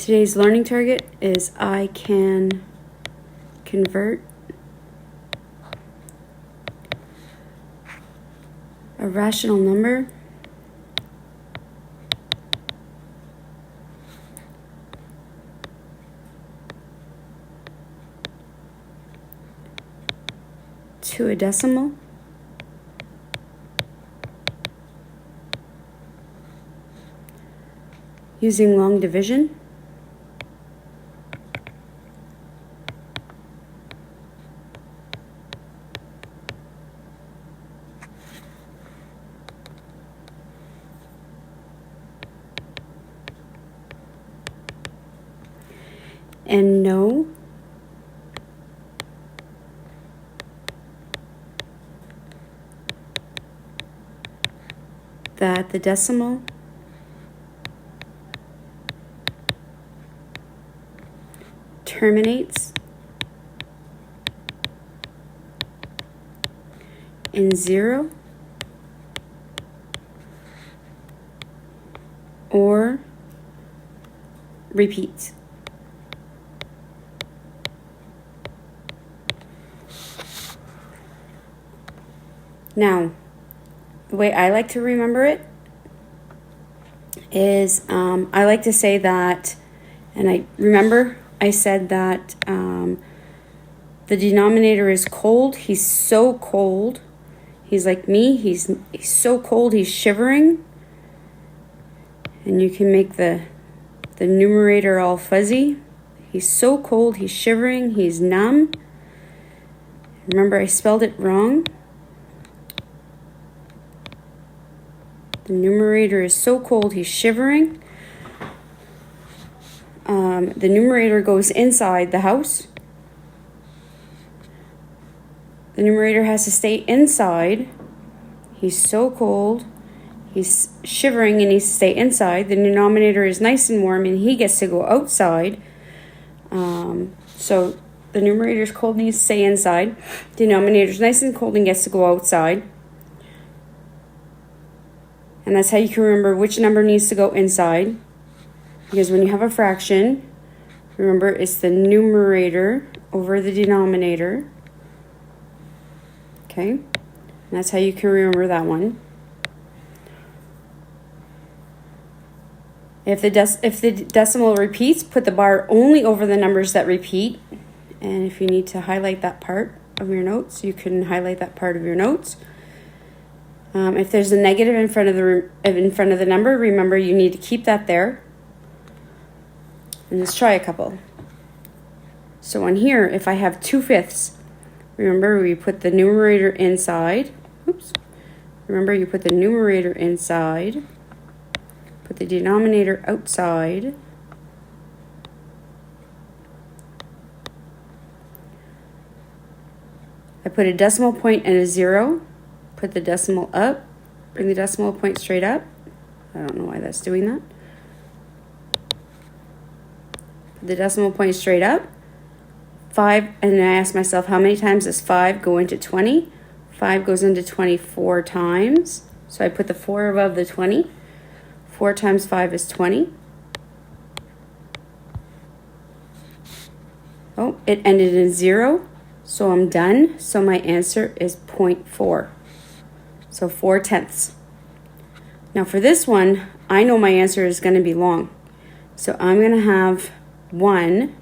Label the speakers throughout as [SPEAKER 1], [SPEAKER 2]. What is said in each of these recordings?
[SPEAKER 1] Today's learning target is I can convert a rational number to a decimal using long division. And know that the decimal terminates in 0 or repeats. Now, the way I like to remember it is I like to say that, and I said that the denominator is cold. He's so cold. He's like me. He's so cold. He's shivering. And you can make the numerator all fuzzy. He's so cold. He's shivering. He's numb. Remember, I spelled it wrong. The numerator is so cold, he's shivering. The numerator goes inside the house. The numerator has to stay inside. He's so cold, he's shivering and needs to stay inside. The denominator is nice and warm and he gets to go outside. So the numerator is cold and needs to stay inside. Denominator is nice and cold and gets to go outside. And that's how you can remember which number needs to go inside. Because when you have a fraction, remember it's the numerator over the denominator. Okay? And that's how you can remember that one. If the decimal repeats, put the bar only over the numbers that repeat. And if you need to highlight that part of your notes, you can highlight that part of your notes. If there's a negative in front of the number, remember you need to keep that there. And let's try a couple. So on here, if I have 2/5, remember we put the numerator inside. Oops. Remember you put the numerator inside. Put the denominator outside. I put a decimal point and a 0. Put the decimal up, bring the decimal point straight up. I don't know why that's doing that. Put the decimal point straight up. 5, and I ask myself, how many times does 5 go into 20? 5 goes into 24 times. So I put the 4 above the 20. 4 times 5 is 20. Oh, it ended in 0. So I'm done. So my answer is 0.4. So 4/10. Now for this one, I know my answer is going to be long. So I'm going to have 1,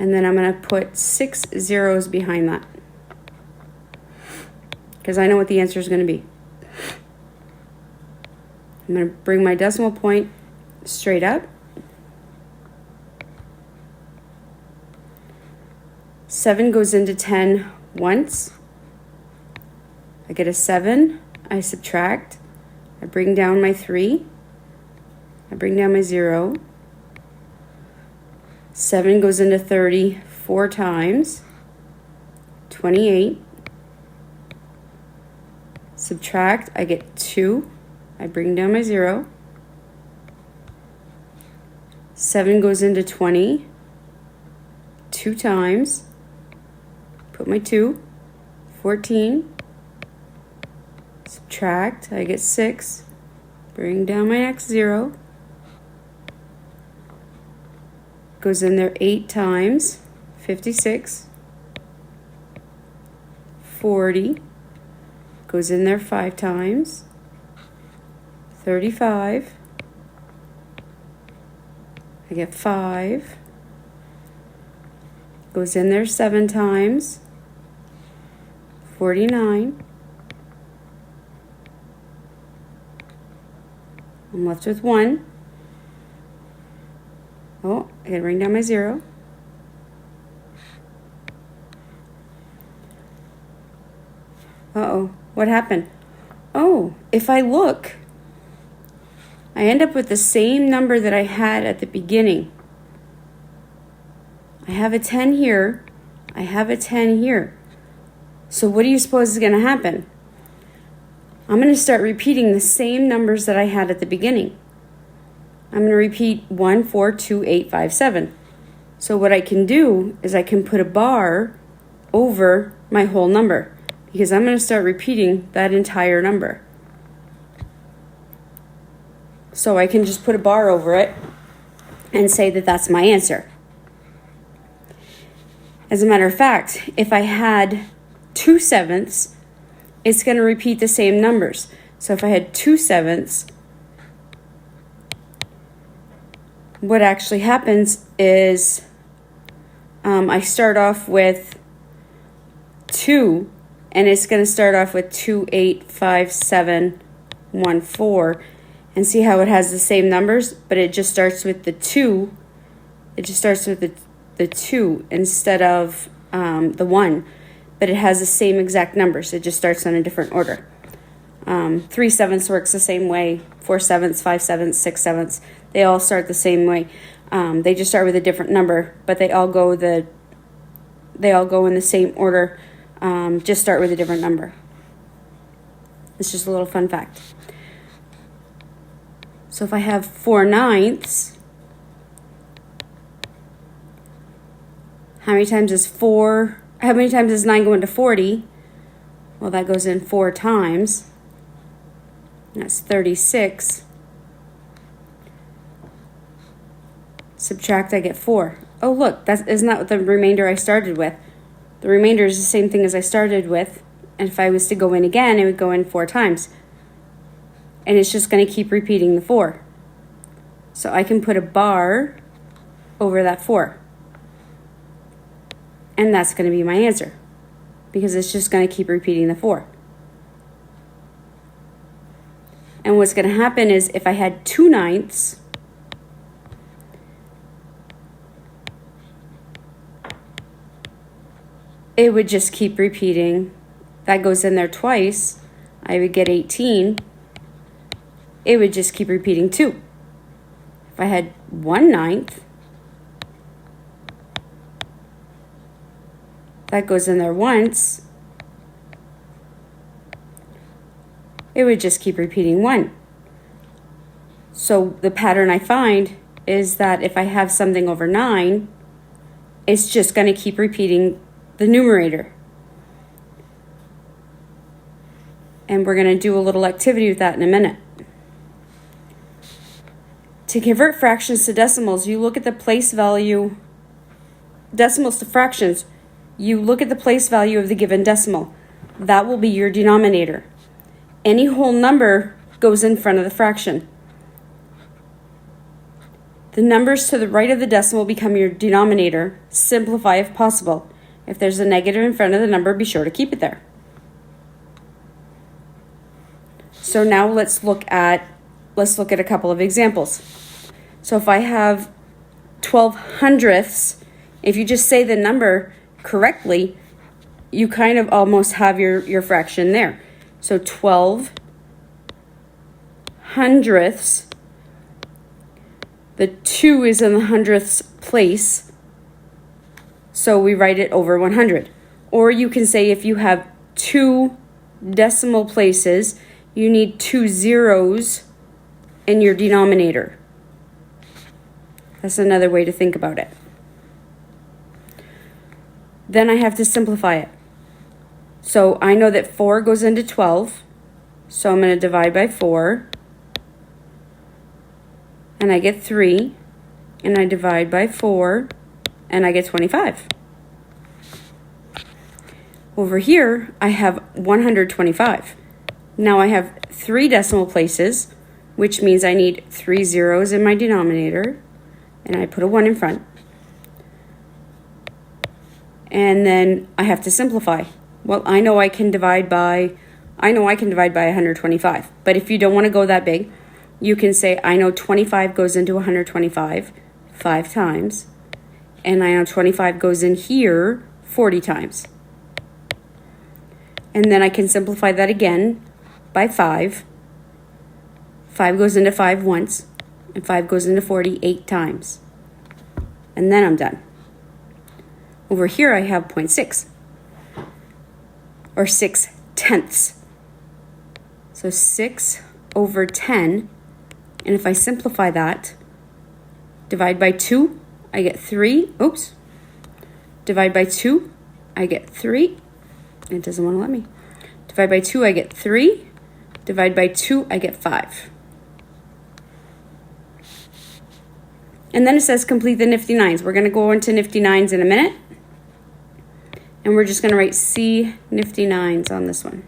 [SPEAKER 1] and then I'm going to put 6 zeros behind that. Because I know what the answer is going to be. I'm going to bring my decimal point straight up. 7 goes into 10 once. I get a 7, I subtract, I bring down my 3, I bring down my 0. 7 goes into 30 4 times, 28. Subtract, I get 2, I bring down my 0. 7 goes into 20 2 times, put my 2, 14. Subtract, I get 6, bring down my next 0. goes in there 8 times, 56. 40 goes in there 5 times, 35. I get 5. Goes in there 7 times, 49. I'm left with 1. Oh, I gotta bring down my 0. Uh-oh, what happened? Oh, if I look, I end up with the same number that I had at the beginning. I have a 10 here. I have a 10 here. So what do you suppose is going to happen? I'm going to start repeating the same numbers that I had at the beginning. I'm going to repeat 1, 4, 2, 8, 5, 7. So what I can do is I can put a bar over my whole number, because I'm going to start repeating that entire number. So I can just put a bar over it and say that that's my answer. As a matter of fact, if I had 2 sevenths, it's going to repeat the same numbers. So if I had 2 sevenths, what actually happens is I start off with 2, and it's going to start off with 2, 8, 5, 7, 1, 4. And see how it has the same numbers, but it just starts with the 2. It just starts with the 2 instead of the 1. But it has the same exact numbers. It just starts on a different order. 3 sevenths works the same way. 4 sevenths, 5 sevenths, 6 sevenths. They all start the same way. They just start with a different number, but they all go in the same order. Just start with a different number. It's just a little fun fact. So if I have 4 ninths, how many times does 9 go into 40? Well, that goes in 4 times. That's 36. Subtract, I get 4. Oh, look, isn't that the remainder I started with? The remainder is the same thing as I started with. And if I was to go in again, it would go in 4 times. And it's just going to keep repeating the 4. So I can put a bar over that 4. And that's going to be my answer, because it's just going to keep repeating the 4. And what's going to happen is if I had 2 ninths, it would just keep repeating. That goes in there twice. I would get 18. It would just keep repeating 2. If I had 1 ninth, that goes in there once. It would just keep repeating 1. So the pattern I find is that if I have something over 9, it's just going to keep repeating the numerator. And we're going to do a little activity with that in a minute. To convert fractions to decimals, you look at the place value, decimals to fractions, you look at the place value of the given decimal. That will be your denominator. Any whole number goes in front of the fraction. The numbers to the right of the decimal become your denominator. Simplify if possible. If there's a negative in front of the number, be sure to keep it there. So now let's look at a couple of examples. So if I have 12 hundredths, if you just say the number correctly, you kind of almost have your fraction there. So 12 hundredths, the 2 is in the hundredths place, so we write it over 100. Or you can say if you have 2 decimal places, you need 2 zeros in your denominator. That's another way to think about it. Then I have to simplify it. So I know that 4 goes into 12. So I'm going to divide by 4. And I get 3. and I divide by 4, and I get 25. Over here, I have 125. Now I have 3 decimal places, which means I need 3 zeros in my denominator, and I put a 1 in front. And then I have to simplify. Well, I know I can divide by 125, but if you don't want to go that big, you can say I know 25 goes into 125 5 times, and I know 25 goes in here 40 times. And then I can simplify that again by 5. 5 goes into 5 once, and 5 goes into 40 8 times. And then I'm done. Over here I have 0.6, or 6/10. So 6 over 10, and if I simplify that, divide by 2, I get 3. Oops. Divide by 2, I get 3. It doesn't want to let me. Divide by 2, I get 3. Divide by 2, I get 5. And then it says complete the nifty nines. We're going to go into nifty nines in a minute. And we're just going to write C nifty nines on this one.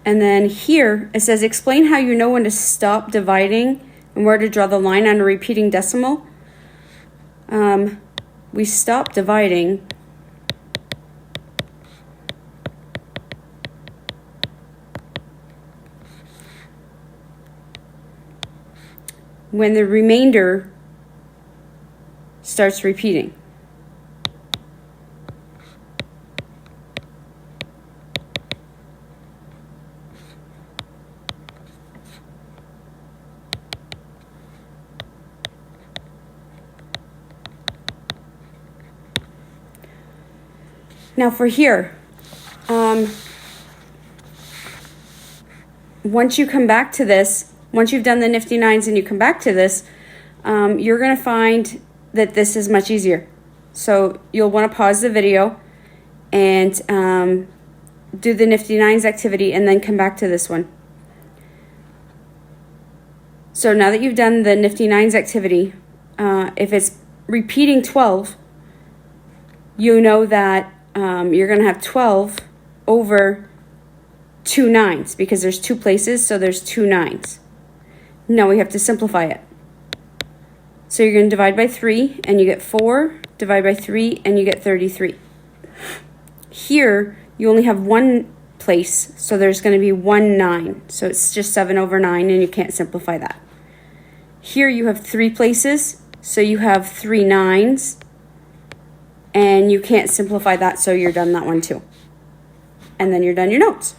[SPEAKER 1] And then here it says explain how you know when to stop dividing and where to draw the line on a repeating decimal. We stop dividing when the remainder starts repeating. Now for here, once you come back to this, once you've done the nifty nines and you come back to this, you're going to find that this is much easier. So you'll want to pause the video and do the nifty nines activity and then come back to this one. So now that you've done the nifty nines activity, if it's repeating 12, you know that you're going to have 12 over 2 nines because there's 2 places, so there's 2 nines. Now we have to simplify it. So you're going to divide by 3 and you get 4, divide by 3 and you get 33. Here you only have 1 place, so there's going to be 1 9. So it's just 7 over 9 and you can't simplify that. Here you have 3 places, so you have 3 nines. And you can't simplify that, so you're done that one too. And then you're done your notes.